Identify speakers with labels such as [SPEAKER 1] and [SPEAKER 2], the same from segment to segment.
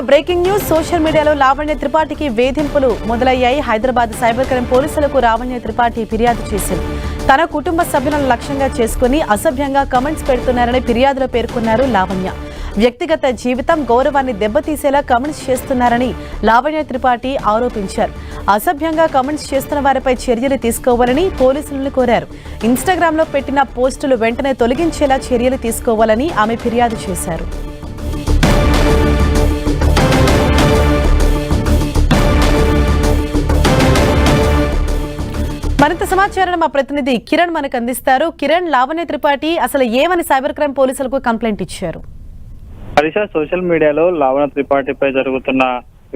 [SPEAKER 1] Breaking news. Social మీడియాలో లావణ్య త్రిపాఠికి వేధింపులు మొదలయ్యాయి. హైదరాబాద్ సైబర్ క్రైమ్ పోలీసులకు లావణ్య త్రిపాఠి ఫిర్యాదు చేసింది. తన కుటుంబ సభ్యులను లక్ష్యంగా చేసుకుని అసభ్యంగా కమెంట్స్ పెడుతున్నారని ఫిర్యాదులో పేర్కొన్నారు లావణ్య. వ్యక్తిగత జీవితం గౌరవాన్ని దెబ్బతీసేలా కమెంట్స్ చేస్తున్నారని లావణ్య త్రిపాఠి ఆరోపించారు. అసభ్యంగా కమెంట్స్ చేస్తున్న వారిపై చర్యలు తీసుకోవాలని పోలీసులను కోరారు. ఇన్స్టాగ్రామ్లో పెట్టిన పోస్టులు వెంటనే తొలగించేలా చర్యలు తీసుకోవాలని ఆమె ఫిర్యాదు చేశారు. మరింత సమాచారాన్ని మా ప్రతినిధి కిరణ్ మనకు అందిస్తారు. కిరణ్, లావణ్య త్రిపాఠి అసలు ఏమని సైబర్ క్రైమ్ పోలీసులకు కంప్లైంట్ ఇచ్చారు?
[SPEAKER 2] హరీష, సోషల్ మీడియాలో లావణ్య త్రిపాఠిపై జరుగుతున్న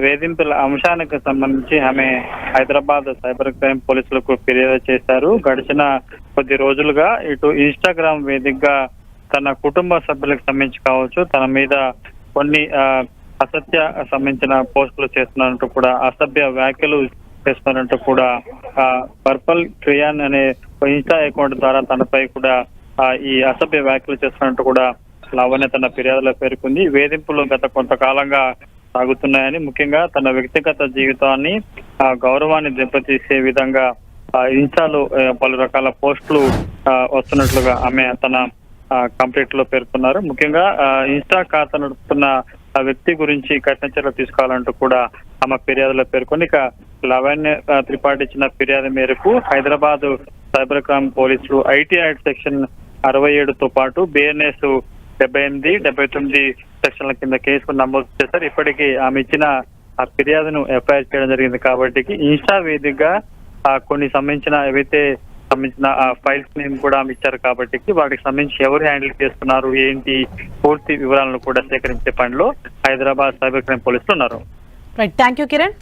[SPEAKER 2] వేధింపుల అంశానికి సంబంధించి ఆమె హైదరాబాద్ సైబర్ క్రైమ్ పోలీసులకు ఫిర్యాదు చేశారు. గడిచిన కొద్ది రోజులుగా ఇటు ఇన్స్టాగ్రామ్ వేదికగా తన కుటుంబ సభ్యులకు సంబంధించి కావచ్చు, తన మీద కొన్ని అసత్య సంబంధించిన పోస్టులు చేస్తున్నట్టు కూడా, అసభ్య వ్యాఖ్యలు చేస్తున్నట్టు కూడా, పర్పల్ క్రియాన్ అనే ఇన్స్టా అకౌంట్ ద్వారా తనపై కూడా ఈ అసభ్య వ్యాఖ్యలు చేస్తున్నట్టు కూడా లావణ్య తన ఫిర్యాదులో పేర్కొంది. వేధింపులు గత కొంతకాలంగా సాగుతున్నాయని, ముఖ్యంగా తన వ్యక్తిగత జీవితాన్ని గౌరవాన్ని దెబ్బతీసే విధంగా ఇన్స్టాలో పలు రకాల పోస్టులు వస్తున్నట్లుగా ఆమె తన కంప్లైంట్ లో పేర్కొన్నారు. ముఖ్యంగా ఇన్స్టా ఖాతా నడుపుతున్న ఆ వ్యక్తి గురించి కఠిన చర్యలు తీసుకోవాలంటూ కూడా ఆమె ఫిర్యాదులో పేర్కొని, ఇక లావణ్య త్రిపాఠి ఇచ్చిన ఫిర్యాదు మేరకు హైదరాబాద్ సైబర్ క్రైమ్ పోలీసులు ఐటీ యాక్ట్ సెక్షన్ 67తో పాటు బిఎన్ఎస్ 78, 79 సెక్షన్ల కింద కేసు నమోదు చేశారు. ఇప్పటికీ ఆమె ఇచ్చిన ఆ ఫిర్యాదును ఎఫ్ఐఆర్ చేయడం జరిగింది. కాబట్టి ఇన్స్టా వేదికగా కొన్ని సంబంధించిన ఏవైతే సంబంధించిన ఫైల్స్ ని కూడా ఆమె ఇచ్చారు. కాబట్టి వాటికి సంబంధించి ఎవరు హ్యాండిల్ చేస్తున్నారు ఏంటి పూర్తి వివరాలను కూడా సేకరించే పనిలో హైదరాబాద్ సైబర్ క్రైమ్ పోలీసులు ఉన్నారు.
[SPEAKER 1] Right, thank you Kiran.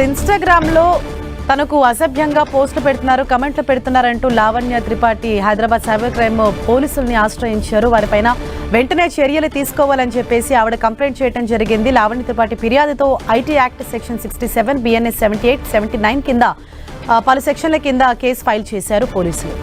[SPEAKER 1] Instagram లో తనకు అసభ్యంగా పోస్టులు పెడుతున్నారు, కమెంట్లు పెడుతున్నారంటూ లావణ్య త్రిపాఠి హైదరాబాద్ సైబర్ క్రైమ్ పోలీసుల్ని ఆశ్రయించారు. వారిపైన వెంటనే చర్యలు తీసుకోవాలని చెప్పేసి ఆవిడ కంప్లైంట్ చేయడం జరిగింది. లావణ్య త్రిపాఠి ఫిర్యాదుతో ఐటీ యాక్ట్ సెక్షన్ 67, బిఎన్ఎస్ 78, 79 కింద పలు సెక్షన్ల కింద కేసు ఫైల్ చేశారు పోలీసులు.